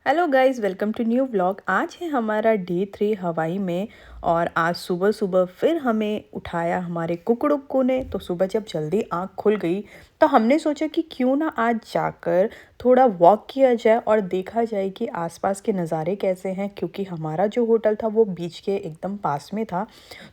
Hello guys, welcome to new vlog. आज है हमारा डे 3 हवाई में। और आज सुबह सुबह फिर हमें उठाया हमारे कुकड़ुक्कू ने। तो सुबह जब जल्दी आँख खुल गई तो हमने सोचा कि क्यों ना आज जाकर थोड़ा वॉक किया जाए और देखा जाए कि आसपास के नज़ारे कैसे हैं, क्योंकि हमारा जो होटल था वो बीच के एकदम पास में था।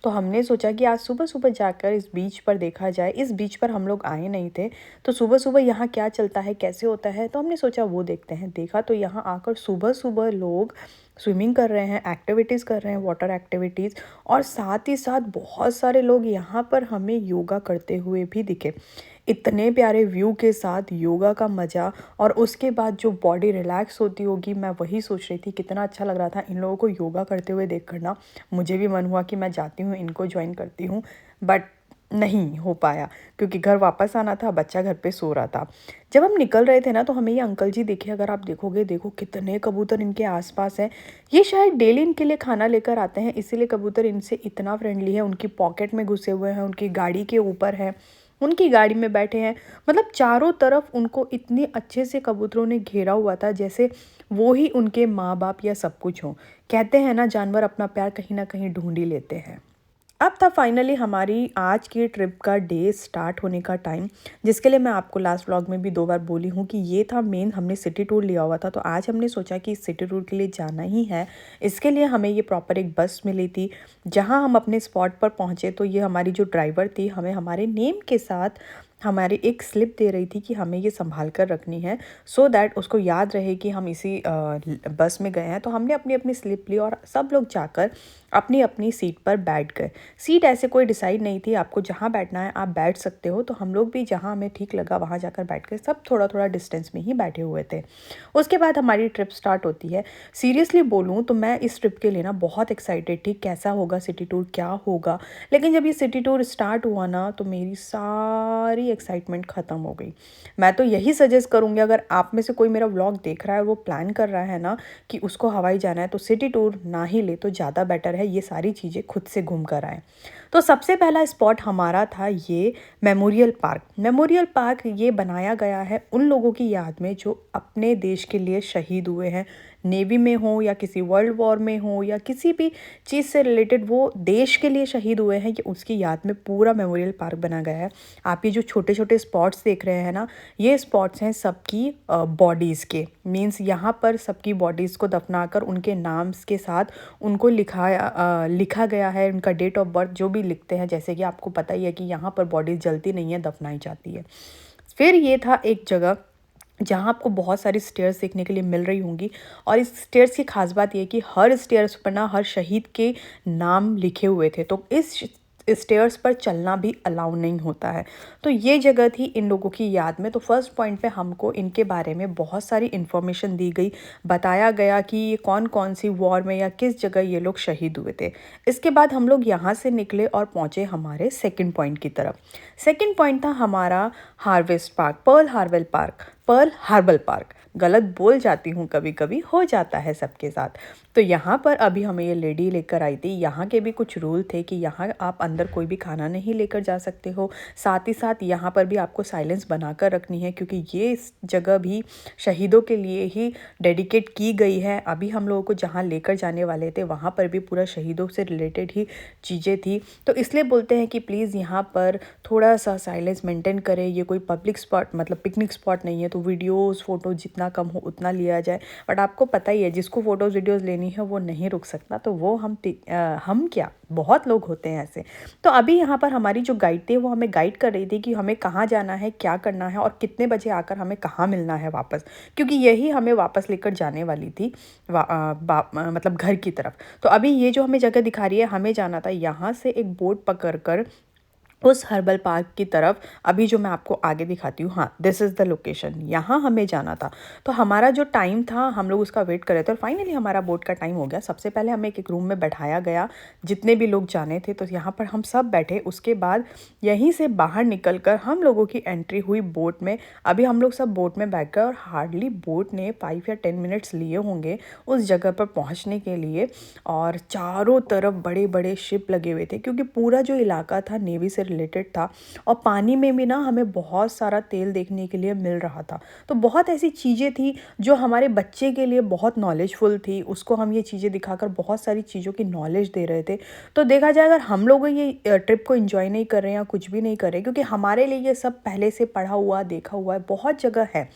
तो हमने सोचा कि आज सुबह सुबह जाकर इस बीच पर देखा जाए। इस बीच पर हम लोग आए नहीं थे, तो सुबह सुबह यहाँ क्या चलता है, कैसे होता है, तो हमने सोचा वो देखते हैं। देखा तो यहाँ आकर सुबह सुबह लोग स्विमिंग कर रहे हैं, एक्टिविटीज़ कर रहे हैं, वाटर एक्टिविटीज़। और साथ ही साथ बहुत सारे लोग यहाँ पर हमें योगा करते हुए भी दिखे। इतने प्यारे व्यू के साथ योगा का मज़ा, और उसके बाद जो बॉडी रिलैक्स होती होगी, मैं वही सोच रही थी कितना अच्छा लग रहा था इन लोगों को योगा करते हुए देख कर ना। मुझे भी मन हुआ कि मैं जाती हूँ, इनको ज्वाइन करती हूँ, बट नहीं हो पाया क्योंकि घर वापस आना था, बच्चा घर पे सो रहा था। जब हम निकल रहे थे ना, तो हमें ये अंकल जी दिखे। अगर आप देखोगे, देखो कितने कबूतर इनके आसपास हैं। ये शायद डेली इनके लिए खाना लेकर आते हैं, इसीलिए कबूतर इनसे इतना फ्रेंडली है। उनकी पॉकेट में घुसे हुए हैं, उनकी गाड़ी के ऊपर हैं, उनकी गाड़ी में बैठे हैं। मतलब चारों तरफ उनको इतनी अच्छे से कबूतरों ने घेरा हुआ था, जैसे वो ही उनके माँ बाप या सब कुछ हो। कहते हैं ना, जानवर अपना प्यार कहीं ना कहीं ढूंढ ही लेते हैं। अब था फाइनली हमारी आज की ट्रिप का डे स्टार्ट होने का टाइम, जिसके लिए मैं आपको लास्ट व्लॉग में भी 2 बार बोली हूँ कि ये था मेन। हमने सिटी टूर लिया हुआ था, तो आज हमने सोचा कि इस सिटी टूर के लिए जाना ही है। इसके लिए हमें ये प्रॉपर एक बस मिली थी। जहाँ हम अपने स्पॉट पर पहुँचे तो ये हमारी जो ड्राइवर थी, हमें हमारे नेम के साथ हमारी एक स्लिप दे रही थी कि हमें ये संभाल कर रखनी है, सो दैट उसको याद रहे कि हम इसी बस में गए हैं। तो हमने अपनी अपनी स्लिप ली और सब लोग जाकर अपनी अपनी सीट पर बैठ गए। सीट ऐसे कोई डिसाइड नहीं थी, आपको जहाँ बैठना है आप बैठ सकते हो। तो हम लोग भी जहाँ हमें ठीक लगा वहाँ जाकर बैठ गए। सब थोड़ा थोड़ा डिस्टेंस में ही बैठे हुए थे। उसके बाद हमारी ट्रिप स्टार्ट होती है। सीरियसली बोलूँ तो मैं इस ट्रिप के लिए ना बहुत एक्साइटेड थी, कैसा होगा सिटी टूर, क्या होगा। लेकिन जब ये सिटी टूर स्टार्ट हुआ ना, तो मेरी सारी एक्साइटमेंट ख़त्म हो गई। मैं तो यही सजेस्ट करूँगी, अगर आप में से कोई मेरा व्लॉग देख रहा है, वो प्लान कर रहा है ना कि उसको हवाई जाना है, तो सिटी टूर ना ही ले तो ज़्यादा बेटर है। ये सारी चीज़ें खुद से घूम कर आए। तो सबसे पहला स्पॉट हमारा था ये मेमोरियल पार्क। मेमोरियल पार्क ये बनाया गया है उन लोगों की याद में जो अपने देश के लिए शहीद हुए हैं। नेवी में हो या किसी वर्ल्ड वॉर में हो या किसी भी चीज़ से रिलेटेड वो देश के लिए शहीद हुए हैं, कि उसकी याद में पूरा मेमोरियल पार्क बना गया है। आप ये जो छोटे छोटे स्पॉट्स देख रहे हैं ना, ये स्पॉट्स हैं सबकी बॉडीज़ के। मीन्स यहाँ पर सबकी बॉडीज़ को दफनाकर उनके नाम के साथ उनको लिखा गया है, उनका डेट ऑफ बर्थ जो भी लिखते हैं। जैसे कि आपको पता ही है कि यहाँ पर बॉडीज़ जलती नहीं है, दफनाई जाती है। फिर ये था एक जगह जहाँ आपको बहुत सारी स्टेयर्स देखने के लिए मिल रही होंगी। और इस स्टेयर्स की खास बात यह है कि हर स्टेयर्स पर ना हर शहीद के नाम लिखे हुए थे, तो इस स्टेयर्स पर चलना भी अलाउ नहीं होता है। तो ये जगह थी इन लोगों की याद में। तो फर्स्ट पॉइंट पे हमको इनके बारे में बहुत सारी इन्फॉर्मेशन दी गई, बताया गया कि ये कौन कौन सी वॉर में या किस जगह ये लोग शहीद हुए थे। इसके बाद हम लोग यहाँ से निकले और पहुँचे हमारे सेकंड पॉइंट की तरफ। सेकंड पॉइंट था हमारा harvest park, pearl herbal park. गलत बोल जाती हूँ, कभी कभी हो जाता है सबके साथ। तो यहाँ पर अभी हमें ये लेडी लेकर आई थी। यहाँ के भी कुछ रूल थे कि यहाँ आप अंदर कोई भी खाना नहीं लेकर जा सकते हो। साथ ही साथ यहाँ पर भी आपको साइलेंस बनाकर रखनी है, क्योंकि ये जगह भी शहीदों के लिए ही डेडिकेट की गई है। अभी हम लोगों को जहाँ लेकर जाने वाले थे वहाँ पर भी पूरा शहीदों से रिलेटेड ही चीज़ें थी। तो इसलिए बोलते हैं कि प्लीज़ यहाँ पर थोड़ा सा साइलेंस मेंटेन करें। ये कोई पब्लिक स्पॉट मतलब पिकनिक स्पॉट नहीं है, तो वीडियोस फ़ोटो जितना कम हो उतना लिया जाए। बट आपको पता ही है, जिसको फ़ोटोज़ वीडियोज़ लेनी है वो नहीं रुक सकता। तो वो हम क्या, बहुत लोग होते हैं ऐसे। तो अभी यहाँ पर हमारी जो गाइड थी वो हमें गाइड कर रही थी कि हमें कहाँ जाना है, क्या करना है और कितने बजे आकर हमें कहाँ मिलना है वापस, क्योंकि यही हमें वापस लेकर जाने वाली थी मतलब घर की तरफ। तो अभी ये जो हमें जगह दिखा रही है, हमें जाना था यहाँ से एक बोट पकड़ कर उस हर्बल पार्क की तरफ। अभी जो मैं आपको आगे दिखाती हूँ, हाँ, दिस इज़ द लोकेशन, यहाँ हमें जाना था। तो हमारा जो टाइम था, हम लोग उसका वेट कर रहे थे और फाइनली हमारा बोट का टाइम हो गया। सबसे पहले हमें एक रूम में बैठाया गया, जितने भी लोग जाने थे, तो यहाँ पर हम सब बैठे। उसके बाद यहीं से बाहर निकल कर हम लोगों की एंट्री हुई बोट में। अभी हम लोग सब बोट में बैठ गए और हार्डली बोट ने 5 या 10 मिनट्स लिए होंगे उस जगह पर पहुँचने के लिए। और चारों तरफ बड़े बड़े शिप लगे हुए थे, क्योंकि पूरा जो इलाका था नेवी से रिलेटेड था। और पानी में भी ना हमें बहुत सारा तेल देखने के लिए मिल रहा था। तो बहुत ऐसी चीज़ें थी जो हमारे बच्चे के लिए बहुत नॉलेजफुल थी, उसको हम ये चीज़ें दिखाकर बहुत सारी चीज़ों की नॉलेज दे रहे थे। तो देखा जाए अगर हम लोग ये ट्रिप को एंजॉय नहीं कर रहे हैं या कुछ भी नहीं कर रहे, क्योंकि हमारे लिए ये सब पहले से पढ़ा हुआ देखा हुआ है, बहुत जगह है,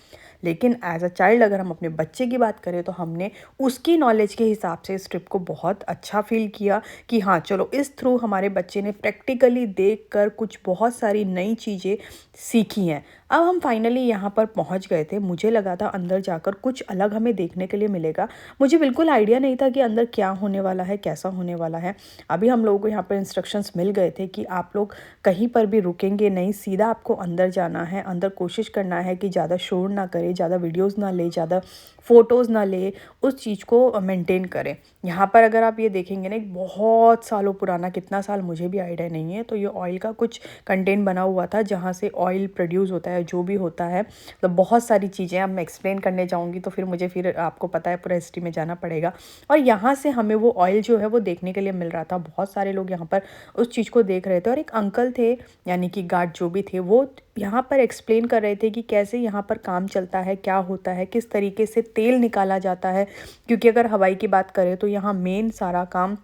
लेकिन एज अ चाइल्ड अगर हम अपने बच्चे की बात करें तो हमने उसकी नॉलेज के हिसाब से इस ट्रिप को बहुत अच्छा फील किया कि हाँ चलो, इस थ्रू हमारे बच्चे ने प्रैक्टिकली देख कर कुछ बहुत सारी नई चीज़ें सीखी हैं। अब हम फाइनली यहाँ पर पहुँच गए थे। मुझे लगा था अंदर जाकर कुछ अलग हमें देखने के लिए मिलेगा। मुझे बिल्कुल आइडिया नहीं था कि अंदर क्या होने वाला है, कैसा होने वाला है। अभी हम लोगों को यहाँ पर इंस्ट्रक्शंस मिल गए थे कि आप लोग कहीं पर भी रुकेंगे नहीं, सीधा आपको अंदर जाना है। अंदर कोशिश करना है कि ज़्यादा शोर ना करें, ज़्यादा वीडियोज़ ना ले, ज़्यादा फ़ोटोज़ ना ले, उस चीज़ को मेंटेन करें। यहाँ पर अगर आप ये देखेंगे ना, एक बहुत सालों पुराना, कितना साल मुझे भी आइडिया नहीं है, तो ये ऑयल का कुछ कंटेन बना हुआ था जहाँ से ऑयल प्रोड्यूस होता है, जो भी होता है। तो बहुत सारी चीज़ें अब मैं एक्सप्लेन करने जाऊँगी तो फिर आपको पता है पूरा हिस्ट्री में जाना पड़ेगा। और यहाँ से हमें वो ऑयल जो है वो देखने के लिए मिल रहा था। बहुत सारे लोग यहाँ पर उस चीज़ को देख रहे थे और एक अंकल थे, यानी कि गार्ड जो भी थे, वो यहाँ पर एक्सप्लेन कर रहे थे कि कैसे यहाँ पर काम चलता है, क्या होता है, किस तरीके से तेल निकाला जाता है। क्योंकि अगर हवाई की बात करें तो यहाँ मेन सारा काम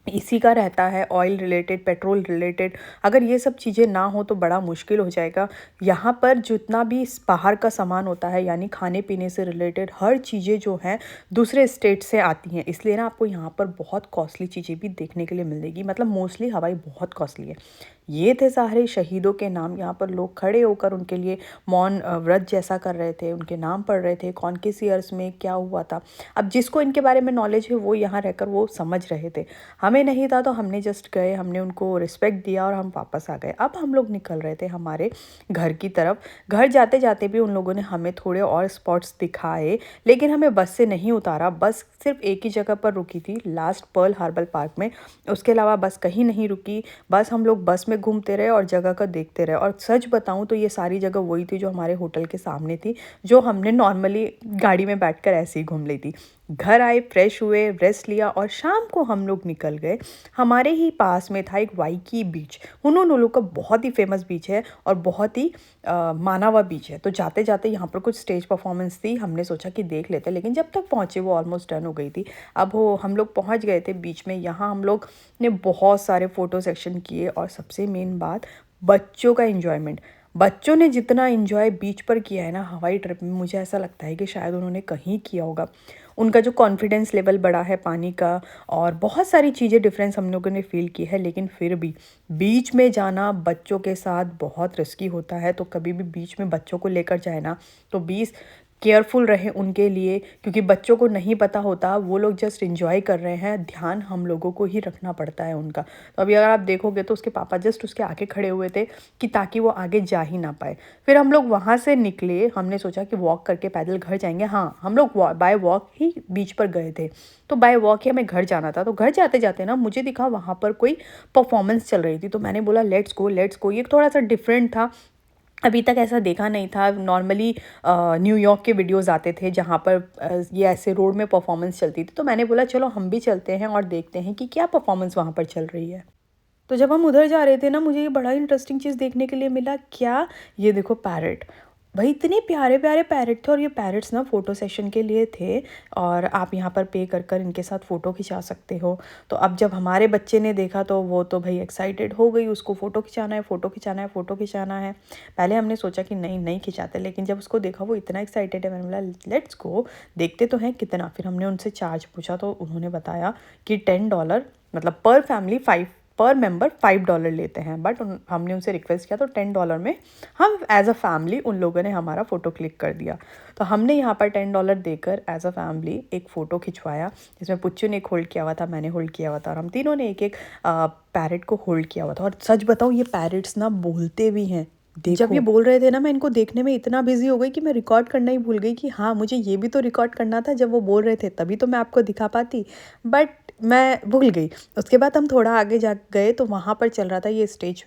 इसी का रहता है, ऑयल रिलेटेड, पेट्रोल रिलेटेड। अगर ये सब चीज़ें ना हो तो बड़ा मुश्किल हो जाएगा। यहाँ पर जितना भी बाहर का सामान होता है, यानी खाने पीने से रिलेटेड हर चीज़ें जो हैं दूसरे स्टेट से आती हैं, इसलिए ना आपको यहाँ पर बहुत कॉस्टली चीज़ें भी देखने के लिए मिलेगी। मतलब मोस्टली हवाई बहुत कॉस्टली है। ये थे सारे शहीदों के नाम। यहाँ पर लोग खड़े होकर उनके लिए मौन व्रत जैसा कर रहे थे, उनके नाम पढ़ रहे थे, कौन किस ईयर्स में क्या हुआ था। अब जिसको इनके बारे में नॉलेज है वो यहाँ रहकर वो समझ रहे थे। हमें नहीं था तो हमने जस्ट गए, हमने उनको रिस्पेक्ट दिया और हम वापस आ गए। अब हम लोग निकल रहे थे हमारे घर की तरफ। घर जाते जाते भी उन लोगों ने हमें थोड़े और स्पॉट्स दिखाए, लेकिन हमें बस से नहीं उतारा। बस सिर्फ एक ही जगह पर रुकी थी, लास्ट पर्ल हार्बर पार्क में। उसके अलावा बस कहीं नहीं रुकी। बस हम लोग बस में घूमते रहे और जगह का देखते रहे। और सच बताऊं तो ये सारी जगह वही थी जो हमारे होटल के सामने थी, जो हमने नॉर्मली गाड़ी में बैठकर ऐसे ही घूम ली थी। घर आए, फ्रेश हुए, रेस्ट लिया और शाम को हम लोग निकल गए। हमारे ही पास में था एक वाइकी बीच। हुनुलुलु का बहुत ही फेमस बीच है और बहुत ही माना हुआ बीच है। तो जाते जाते यहाँ पर कुछ स्टेज परफॉर्मेंस थी, हमने सोचा कि देख लेते, लेकिन जब तक पहुँचे वो ऑलमोस्ट डन हो गई थी। अब हम लोग पहुँच गए थे बीच में। यहाँ हम लोग ने बहुत सारे फ़ोटो सेक्शन किए और सबसे मेन बात, बच्चों का एंजॉयमेंट। बच्चों ने जितना एंजॉय बीच पर किया है ना हवाई ट्रिप में, मुझे ऐसा लगता है कि शायद उन्होंने कहीं किया होगा। उनका जो कॉन्फिडेंस लेवल बढ़ा है पानी का, और बहुत सारी चीज़ें डिफरेंस हम लोगों ने फ़ील की है। लेकिन फिर भी बीच में जाना बच्चों के साथ बहुत रिस्की होता है। तो कभी भी बीच में बच्चों को लेकर जाए ना तो केयरफुल रहें उनके लिए, क्योंकि बच्चों को नहीं पता होता, वो लोग जस्ट एंजॉय कर रहे हैं। ध्यान हम लोगों को ही रखना पड़ता है उनका। तो अभी अगर आप देखोगे तो उसके पापा जस्ट उसके आगे खड़े हुए थे कि ताकि वो आगे जा ही ना पाए। फिर हम लोग वहाँ से निकले। हमने सोचा कि वॉक करके पैदल घर जाएंगे। हाँ, हम लोग बाय वॉक ही बीच पर गए थे। तो बाय वॉक ही हमें घर जाना था। तो घर जाते जाते ना मुझे दिखा वहाँ पर कोई परफॉर्मेंस चल रही थी। तो मैंने बोला लेट्स गो लेट्स गो। ये थोड़ा सा डिफरेंट था, अभी तक ऐसा देखा नहीं था। नॉर्मली न्यूयॉर्क के वीडियोस आते थे जहाँ पर ये ऐसे रोड में परफॉर्मेंस चलती थी। तो मैंने बोला चलो हम भी चलते हैं और देखते हैं कि क्या परफॉर्मेंस वहाँ पर चल रही है। तो जब हम उधर जा रहे थे ना, मुझे ये बड़ा इंटरेस्टिंग चीज़ देखने के लिए मिला। क्या, ये देखो पैरट। भाई इतने प्यारे प्यारे पैरट थे, और ये पैरट्स ना फ़ोटो सेशन के लिए थे, और आप यहाँ पर पे कर कर इनके साथ फ़ोटो खिंचा सकते हो। तो अब जब हमारे बच्चे ने देखा तो वो तो भाई एक्साइटेड हो गई, उसको फ़ोटो खिंचाना है, फ़ोटो खिंचाना है, फ़ोटो खिंचाना है। पहले हमने सोचा कि नहीं नहीं खिंचाते, लेकिन जब उसको देखा वो इतना एक्साइटेड है, मैंने बोला लेट्स गो, देखते तो हैं कितना। फिर हमने उनसे चार्ज पूछा तो उन्होंने बताया कि $10, मतलब पर फैमिली पर मेंबर $5 लेते हैं। बट हमने उनसे रिक्वेस्ट किया तो $10 में हम एज अ फैमिली, उन लोगों ने हमारा फ़ोटो क्लिक कर दिया। तो हमने यहाँ पर $10 देकर एज अ फैमिली एक फ़ोटो खिंचवाया, जिसमें पुच्चू ने एक होल्ड किया हुआ था, मैंने होल्ड किया हुआ था, और हम तीनों ने एक एक पैरट को होल्ड किया हुआ था। और सच बताऊँ, ये पैरट्स ना बोलते भी हैं। जब ये बोल रहे थे ना, मैं इनको देखने में इतना बिजी हो गई कि मैं रिकॉर्ड करना ही भूल गई कि हाँ, मुझे ये भी तो रिकॉर्ड करना था। जब वो बोल रहे थे तभी तो मैं आपको दिखा पाती, बट मैं भूल गई। उसके बाद हम थोड़ा आगे जा गए तो वहाँ पर चल रहा था ये stage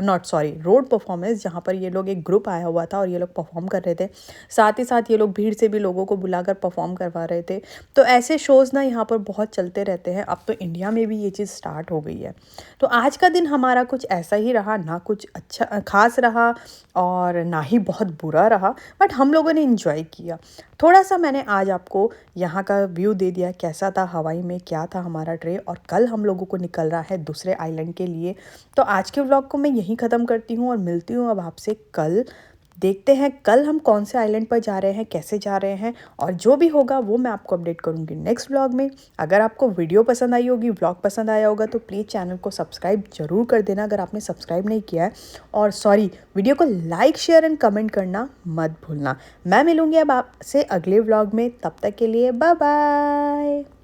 not sorry road performance, जहाँ पर ये लोग एक ग्रुप आया हुआ था और ये लोग परफॉर्म कर रहे थे। साथ ही साथ ये लोग भीड़ से भी लोगों को बुलाकर परफॉर्म करवा रहे थे। तो ऐसे शोज़ ना यहाँ पर बहुत चलते रहते हैं। अब तो इंडिया में भी ये चीज़ स्टार्ट हो गई है। तो आज का दिन हमारा कुछ ऐसा ही रहा, ना कुछ अच्छा खास रहा और ना ही बहुत बुरा रहा, बट हम लोगों ने इन्जॉय किया। थोड़ा सा मैंने आज आपको यहाँ का व्यू दे दिया, कैसा था हवाई में, क्या था हमारा ट्रे, और कल हम लोगों को निकल रहा है दूसरे आइलैंड के लिए। तो आज के व्लॉग को मैं यहीं ख़त्म करती हूँ और मिलती हूँ अब आपसे कल। देखते हैं कल हम कौन से आइलैंड पर जा रहे हैं, कैसे जा रहे हैं, और जो भी होगा वो मैं आपको अपडेट करूँगी नेक्स्ट व्लॉग में। अगर आपको वीडियो पसंद आई होगी, व्लॉग पसंद आया होगा, तो प्लीज़ चैनल को सब्सक्राइब जरूर कर देना अगर आपने सब्सक्राइब नहीं किया है। और सॉरी, वीडियो को लाइक शेयर एंड कमेंट करना मत भूलना। मैं मिलूँगी अब आपसे अगले व्लॉग में, तब तक के लिए बाय बाय।